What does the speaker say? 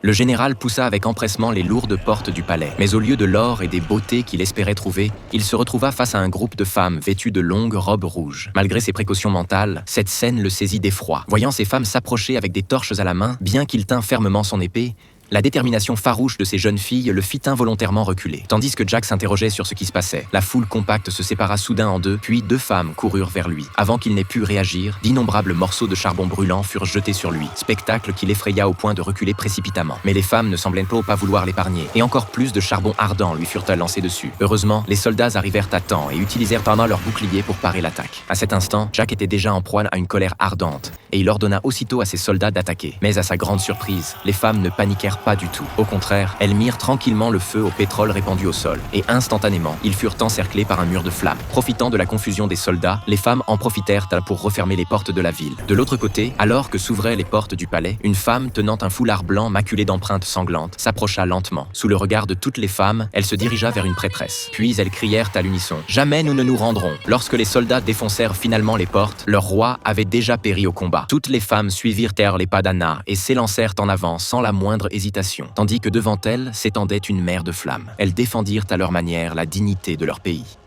Le général poussa avec empressement les lourdes portes du palais. Mais au lieu de l'or et des beautés qu'il espérait trouver, il se retrouva face à un groupe de femmes vêtues de longues robes rouges. Malgré ses précautions mentales, cette scène le saisit d'effroi. Voyant ces femmes s'approcher avec des torches à la main, bien qu'il tînt fermement son épée, la détermination farouche de ces jeunes filles le fit involontairement reculer. Tandis que Jack s'interrogeait sur ce qui se passait, la foule compacte se sépara soudain en deux, puis deux femmes coururent vers lui. Avant qu'il n'ait pu réagir, d'innombrables morceaux de charbon brûlant furent jetés sur lui, spectacle qui l'effraya au point de reculer précipitamment. Mais les femmes ne semblaient pas vouloir l'épargner, et encore plus de charbon ardent lui furent lancés dessus. Heureusement, les soldats arrivèrent à temps et utilisèrent pendant leurs boucliers pour parer l'attaque. À cet instant, Jack était déjà en proie à une colère ardente, et il ordonna aussitôt à ses soldats d'attaquer. Mais à sa grande surprise, les femmes ne paniquèrent pas du tout. Au contraire, elles mirent tranquillement le feu au pétrole répandu au sol, et instantanément, ils furent encerclés par un mur de flammes. Profitant de la confusion des soldats, les femmes en profitèrent pour refermer les portes de la ville. De l'autre côté, alors que s'ouvraient les portes du palais, une femme tenant un foulard blanc maculé d'empreintes sanglantes s'approcha lentement. Sous le regard de toutes les femmes, elle se dirigea vers une prêtresse. Puis elles crièrent à l'unisson « Jamais nous ne nous rendrons !» Lorsque les soldats défoncèrent finalement les portes, leur roi avait déjà péri au combat. Toutes les femmes suivirent les pas d'Anna et s'élancèrent en avant sans la moindre hésitation, tandis que devant elles s'étendait une mer de flammes. Elles défendirent à leur manière la dignité de leur pays.